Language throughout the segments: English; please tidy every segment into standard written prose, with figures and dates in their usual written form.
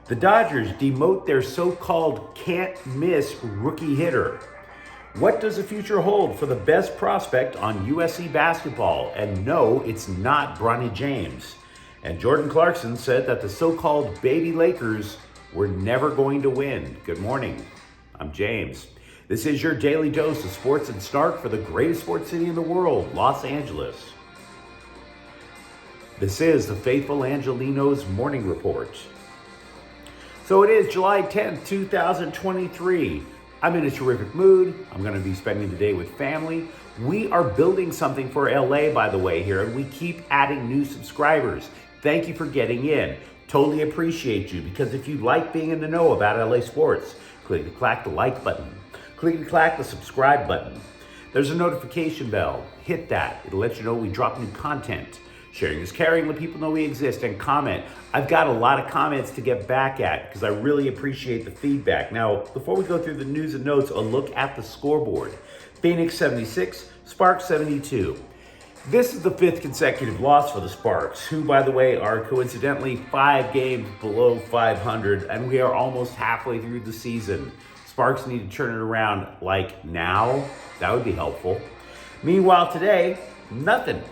The Dodgers demote their so-called can't-miss rookie hitter. What does the future hold for the best prospect on USC basketball? And no, it's not LeBron James. And Jordan Clarkson said that the so-called baby Lakers were never going to win. Good morning. I'm James. This is your daily dose of sports and snark for the greatest sports city in the world, Los Angeles. This is the Faithful Angelenos Morning Report. So it is July 10th, 2023. I'm in a terrific mood. I'm going to be spending the day with family. We are building something for LA, by the way, here, and we keep adding new subscribers. Thank you for getting in. Totally appreciate you, because if you like being in the know about LA sports, click the like button. Click the subscribe button. There's a notification bell. Hit that. It'll let you know we drop new content. Sharing is caring, let people know we exist, and comment. I've got a lot of comments to get back at because I really appreciate the feedback. Now, before we go through the news and notes, a look at the scoreboard. Phoenix 76, Sparks 72. This is the fifth consecutive loss for the Sparks, who, by the way, are coincidentally 5 games below 500, and we are almost halfway through the season. Sparks need to turn it around like now. That would be helpful. Meanwhile, today, nothing.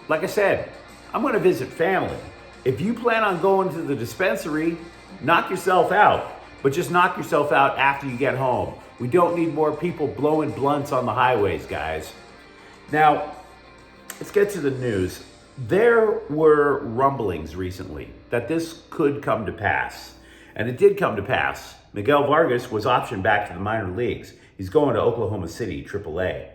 Like I said, I'm going to visit family. If you plan on going to the dispensary, knock yourself out. But just knock yourself out after you get home. We don't need more people blowing blunts on the highways, guys. Now, let's get to the news. There were rumblings recently that this could come to pass. And it did come to pass. Miguel Vargas was optioned back to the minor leagues. He's going to Oklahoma City, AAA.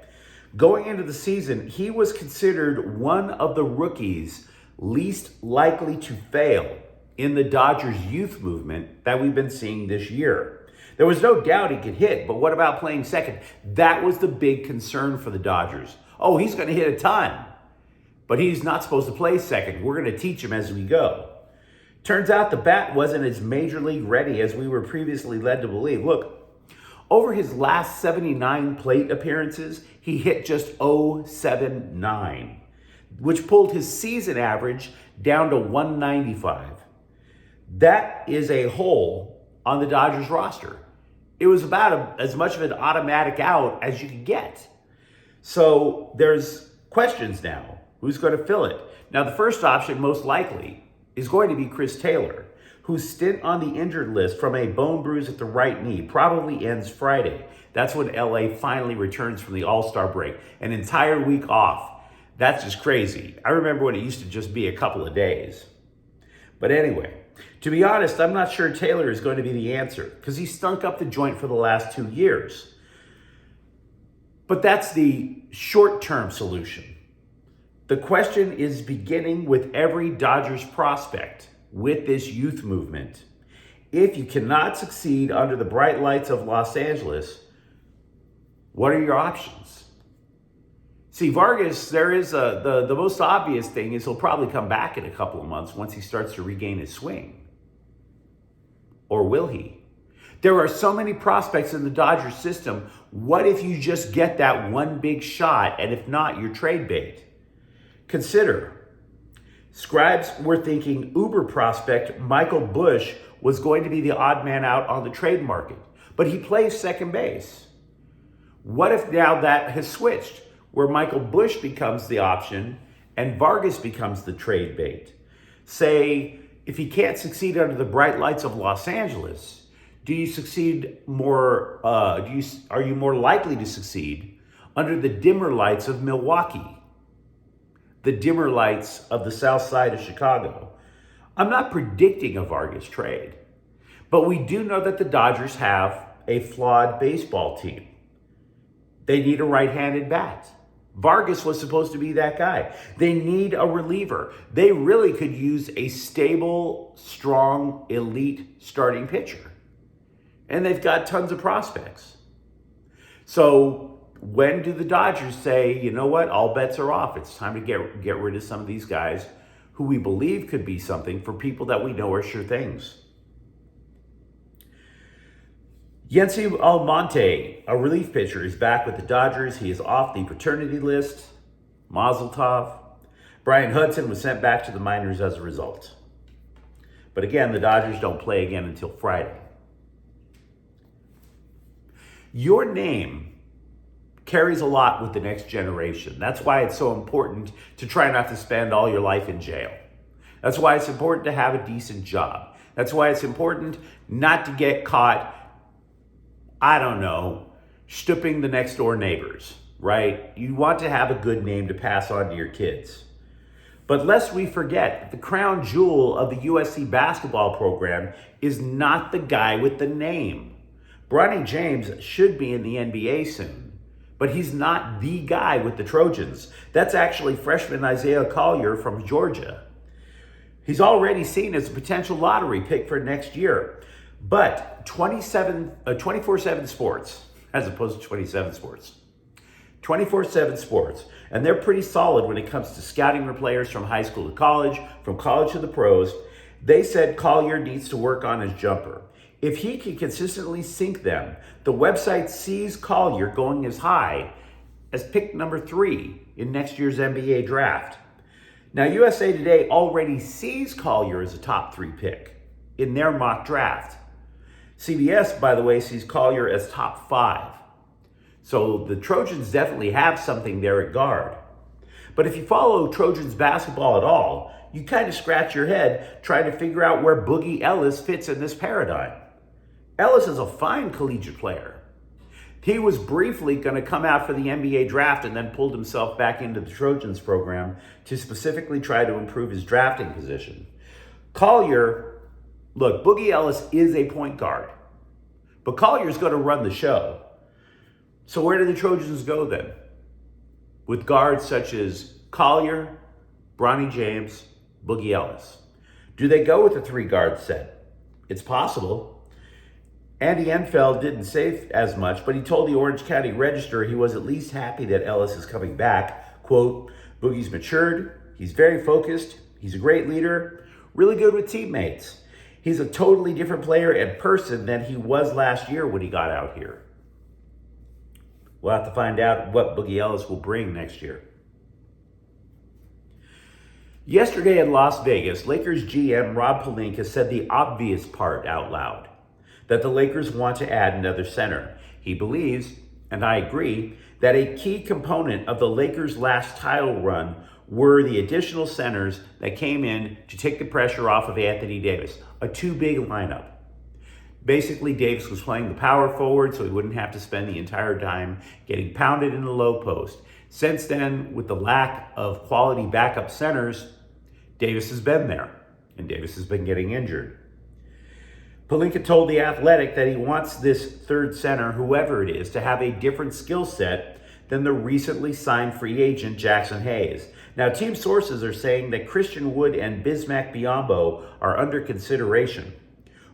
Going into the season, he was considered one of the rookies least likely to fail in the Dodgers youth movement that we've been seeing this year. There was no doubt he could hit, but what about playing second? That was the big concern for the Dodgers. Oh, he's going to hit a ton, but he's not supposed to play second. We're going to teach him as we go. Turns out the bat wasn't as major league ready as we were previously led to believe. Look, over his last 79 plate appearances, he hit just .079, which pulled his season average down to 195. That is a hole on the Dodgers roster. It was about as much of an automatic out as you could get. So there's questions now. Who's going to fill it? Now, the first option, most likely, is going to be Chris Taylor, whose stint on the injured list from a bone bruise at the right knee probably ends Friday. That's when LA finally returns from the All-Star break. An entire week off. That's just crazy. I remember when it used to just be a couple of days. But anyway, to be honest, I'm not sure Taylor is going to be the answer because he stunk up the joint for the last 2 years. But that's the short-term solution. The question is beginning with every Dodgers prospect with this youth movement. If you cannot succeed under the bright lights of Los Angeles, what are your options? See, Vargas, there is the most obvious thing is he'll probably come back in a couple of months once he starts to regain his swing. Or will he? There are so many prospects in the Dodgers system. What if you just get that one big shot, and if not, you're trade bait? Consider, scribes were thinking Uber prospect Michael Busch was going to be the odd man out on the trade market, but he plays second base. What if now that has switched, where Michael Busch becomes the option and Vargas becomes the trade bait? Say, if he can't succeed under the bright lights of Los Angeles, do you succeed more? Are you more likely to succeed under the dimmer lights of Milwaukee? The dimmer lights of the south side of Chicago? I'm not predicting a Vargas trade, but we do know that the Dodgers have a flawed baseball team. They need a right-handed bat. Vargas was supposed to be that guy. They need a reliever. They really could use a stable, strong, elite starting pitcher. And they've got tons of prospects. So when do the Dodgers say, you know what, all bets are off? It's time to get rid of some of these guys who we believe could be something for people that we know are sure things. Yency Almonte, a relief pitcher, is back with the Dodgers. He is off the paternity list. Mazel tov. Brian Hudson was sent back to the minors as a result. But again, the Dodgers don't play again until Friday. Your name carries a lot with the next generation. That's why it's so important to try not to spend all your life in jail. That's why it's important to have a decent job. That's why it's important not to get caught, I don't know, stooping the next door neighbors, right? You want to have a good name to pass on to your kids. But lest we forget, the crown jewel of the USC basketball program is not the guy with the name. LeBron James should be in the NBA soon, but he's not the guy with the Trojans. That's actually freshman Isaiah Collier from Georgia. He's already seen as a potential lottery pick for next year. But 24/7 Sports, as opposed to 27 Sports, 24/7 Sports, and they're pretty solid when it comes to scouting their players from high school to college, from college to the pros. They said Collier needs to work on his jumper. If he can consistently sink them, the website sees Collier going as high as pick number 3 in next year's NBA draft. Now, USA Today already sees Collier as a top 3 pick in their mock draft. CBS, by the way, sees Collier as top 5. So the Trojans definitely have something there at guard. But if you follow Trojans basketball at all, you kind of scratch your head trying to figure out where Boogie Ellis fits in this paradigm. Ellis is a fine collegiate player. He was briefly going to come out for the NBA draft and then pulled himself back into the Trojans program to specifically try to improve his drafting position. Collier, look, Boogie Ellis is a point guard, but Collier's going to run the show. So where do the Trojans go then? With guards such as Collier, LeBron James, Boogie Ellis. Do they go with a 3-guard set? It's possible. Andy Enfeld didn't say as much, but he told the Orange County Register he was at least happy that Ellis is coming back. Quote, Boogie's matured, he's very focused, he's a great leader, really good with teammates. He's a totally different player and person than he was last year when he got out here. We'll have to find out what Boogie Ellis will bring next year. Yesterday in Las Vegas, Lakers GM Rob Pelinka said the obvious part out loud, that the Lakers want to add another center. He believes, and I agree, that a key component of the Lakers' last title run were the additional centers that came in to take the pressure off of Anthony Davis, a too-big lineup. Basically, Davis was playing the power forward so he wouldn't have to spend the entire time getting pounded in the low post. Since then, with the lack of quality backup centers, Davis has been there, and Davis has been getting injured. Pelinka told The Athletic that he wants this third center, whoever it is, to have a different skill set than the recently signed free agent Jackson Hayes. Now, team sources are saying that Christian Wood and Bismack Biyombo are under consideration.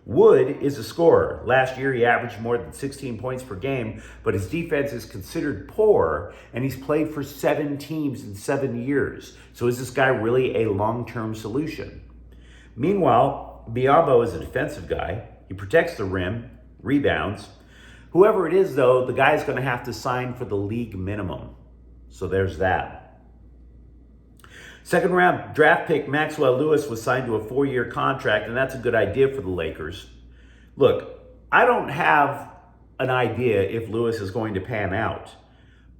Wood is a scorer. Last year, he averaged more than 16 points per game, but his defense is considered poor, and he's played for 7 teams in 7 years. So is this guy really a long-term solution? Meanwhile, Biyombo is a defensive guy. He protects the rim, rebounds. Whoever it is, though, the guy's going to have to sign for the league minimum. So there's that. Second round draft pick Maxwell Lewis was signed to a 4-year contract, and that's a good idea for the Lakers. Look, I don't have an idea if Lewis is going to pan out.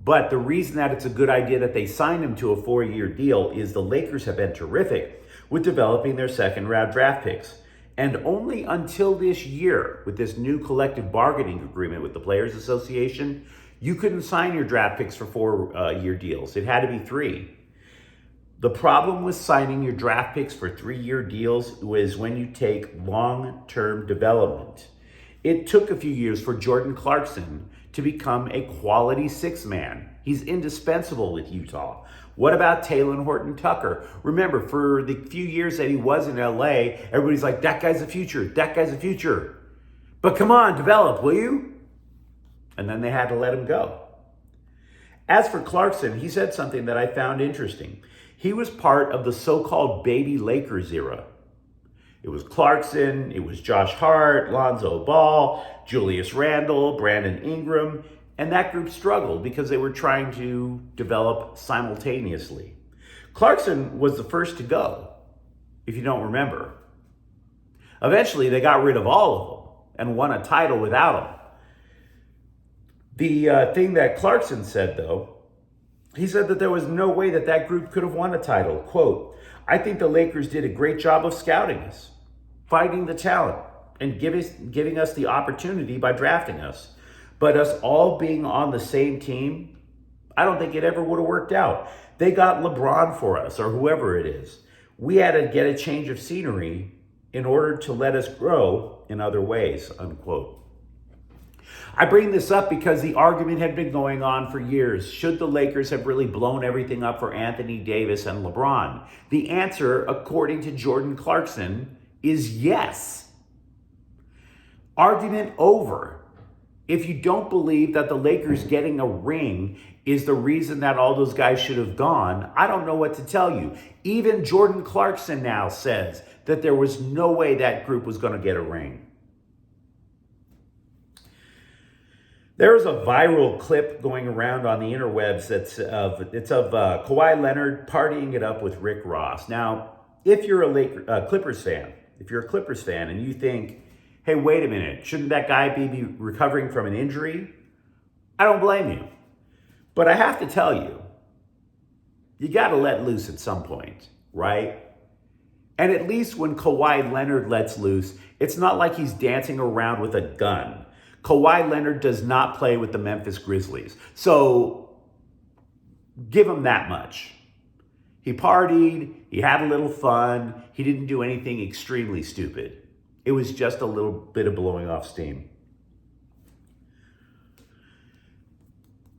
But the reason that it's a good idea that they signed him to a 4-year deal is the Lakers have been terrific with developing their second round draft picks. And only until this year, with this new collective bargaining agreement with the Players Association, you couldn't sign your draft picks for 4-year deals. It had to be 3. The problem with signing your draft picks for 3-year deals was when you take long-term development. It took a few years for Jordan Clarkson to become a quality 6-man. He's indispensable with Utah. What about Talen Horton-Tucker? Remember, for the few years that he was in LA, everybody's like, that guy's a future, that guy's a future. But come on, develop, will you? And then they had to let him go. As for Clarkson, he said something that I found interesting. He was part of the so-called baby Lakers era. It was Clarkson, it was Josh Hart, Lonzo Ball, Julius Randle, Brandon Ingram, and that group struggled because they were trying to develop simultaneously. Clarkson was the first to go, if you don't remember. Eventually, they got rid of all of them and won a title without them. The thing that Clarkson said, though, he said that there was no way that that group could have won a title. Quote, I think the Lakers did a great job of scouting us, finding the talent, and giving us the opportunity by drafting us. But us all being on the same team, I don't think it ever would have worked out. They got LeBron for us, or whoever it is. We had to get a change of scenery in order to let us grow in other ways, unquote. I bring this up because the argument had been going on for years. Should the Lakers have really blown everything up for Anthony Davis and LeBron? The answer, according to Jordan Clarkson, is yes. Argument over. If you don't believe that the Lakers getting a ring is the reason that all those guys should have gone, I don't know what to tell you. Even Jordan Clarkson now says that there was no way that group was going to get a ring. There is a viral clip going around on the interwebs it's of Kawhi Leonard partying it up with Rick Ross. Now, if you're a Clippers fan, and you think, hey, wait a minute, shouldn't that guy be recovering from an injury? I don't blame you. But I have to tell you, you got to let loose at some point, right? And at least when Kawhi Leonard lets loose, it's not like he's dancing around with a gun. Kawhi Leonard does not play with the Memphis Grizzlies. So give him that much. He partied, he had a little fun, he didn't do anything extremely stupid. It was just a little bit of blowing off steam.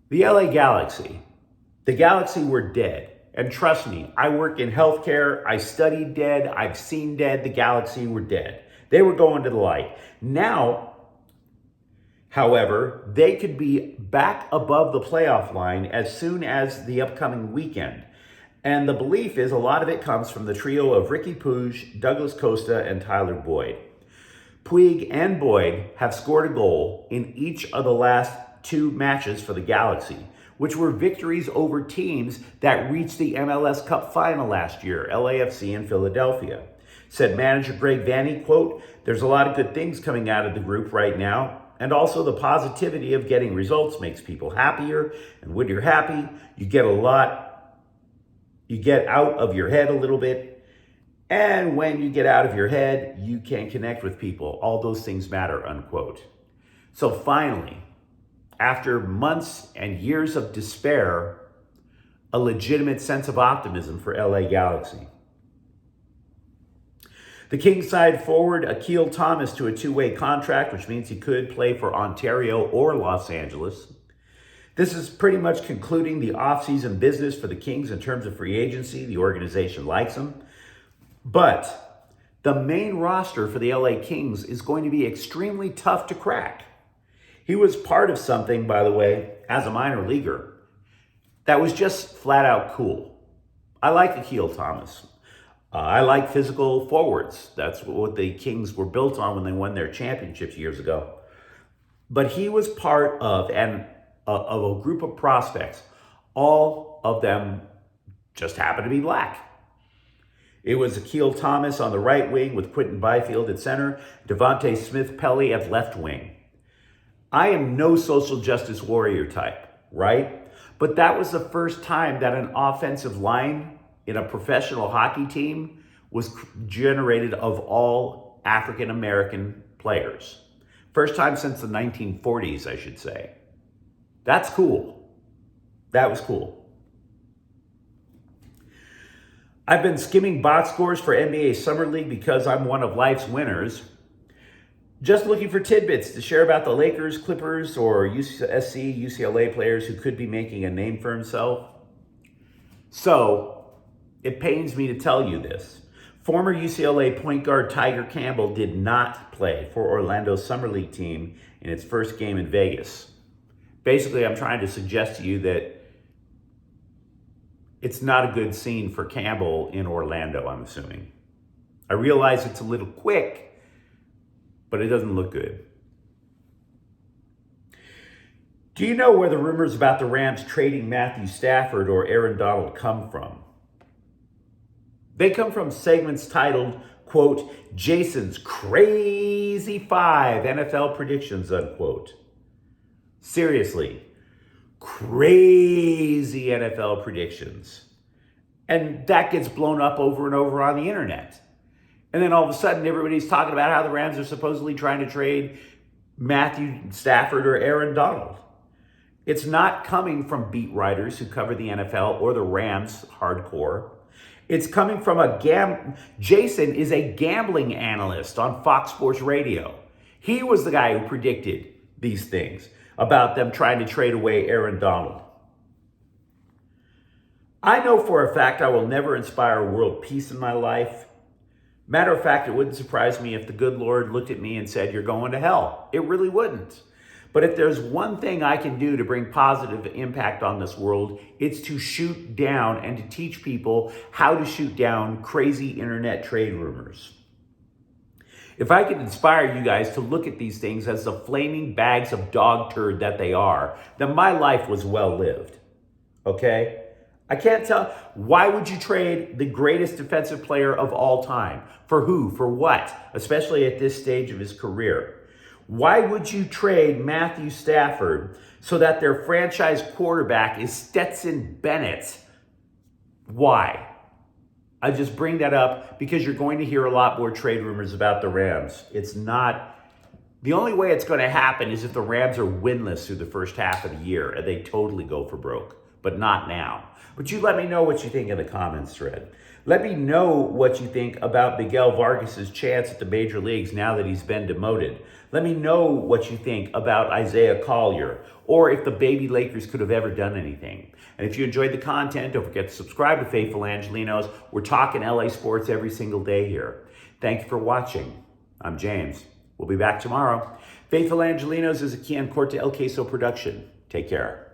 The LA Galaxy. The Galaxy were dead. And trust me, I work in healthcare, I studied dead, I've seen dead, the Galaxy were dead. They were going to the light. Now, however, they could be back above the playoff line as soon as the upcoming weekend. And the belief is a lot of it comes from the trio of Ricky Puig, Douglas Costa, and Tyler Boyd. Puig and Boyd have scored a goal in each of the last 2 matches for the Galaxy, which were victories over teams that reached the MLS Cup final last year, LAFC and Philadelphia. Said manager Greg Vanney, quote, there's a lot of good things coming out of the group right now. And also the positivity of getting results makes people happier. And when you're happy, you get out of your head a little bit. And when you get out of your head, you can connect with people. All those things matter, unquote. So finally, after months and years of despair, a legitimate sense of optimism for LA Galaxy. The Kings signed forward Akil Thomas to a 2-way contract, which means he could play for Ontario or Los Angeles. This is pretty much concluding the offseason business for the Kings in terms of free agency. The organization likes him. But the main roster for the LA Kings is going to be extremely tough to crack. He was part of something, by the way, as a minor leaguer, that was just flat out cool. I like Akil Thomas. I like physical forwards. That's what the Kings were built on when they won their championships years ago. But he was part of a group of prospects. All of them just happened to be black. It was Akil Thomas on the right wing with Quentin Byfield at center, Devontae Smith-Pelly at left wing. I am no social justice warrior type, right? But that was the first time that an offensive line in a professional hockey team was generated of all African-American players. First time since the 1940s, I should say. That's cool. That was cool. I've been skimming box scores for NBA Summer League because I'm one of life's winners. Just looking for tidbits to share about the Lakers, Clippers, or USC, UCLA players who could be making a name for himself. So, it pains me to tell you this. Former UCLA point guard Tiger Campbell did not play for Orlando's Summer League team in its first game in Vegas. Basically, I'm trying to suggest to you that it's not a good scene for Campbell in Orlando, I'm assuming. I realize it's a little quick, but it doesn't look good. Do you know where the rumors about the Rams trading Matthew Stafford or Aaron Donald come from? They come from segments titled, quote, Jason's crazy 5 NFL predictions, unquote. Seriously, crazy NFL predictions. And that gets blown up over and over on the internet. And then all of a sudden, everybody's talking about how the Rams are supposedly trying to trade Matthew Stafford or Aaron Donald. It's not coming from beat writers who cover the NFL or the Rams hardcore. It's coming from Jason is a gambling analyst on Fox Sports Radio. He was the guy who predicted these things about them trying to trade away Aaron Donald. I know for a fact I will never inspire world peace in my life. Matter of fact, it wouldn't surprise me if the good Lord looked at me and said, you're going to hell. It really wouldn't. But if there's one thing I can do to bring positive impact on this world, it's to shoot down and to teach people how to shoot down crazy internet trade rumors. If I could inspire you guys to look at these things as the flaming bags of dog turd that they are, then my life was well lived. Okay? I can't tell. Why would you trade the greatest defensive player of all time? For who? For what? Especially at this stage of his career. Why would you trade Matthew Stafford so that their franchise quarterback is Stetson Bennett? Why? I just bring that up because you're going to hear a lot more trade rumors about the Rams. It's not, the only way it's going to happen is if the Rams are winless through the first half of the year and they totally go for broke, but not now. But you let me know what you think in the comments thread. Let me know what you think about Miguel Vargas' chance at the major leagues now that he's been demoted. Let me know what you think about Isaiah Collier, or if the baby Lakers could have ever done anything. And if you enjoyed the content, don't forget to subscribe to Faithful Angelenos. We're talking LA sports every single day here. Thank you for watching. I'm James. We'll be back tomorrow. Faithful Angelenos is a Kian Corte El Queso production. Take care.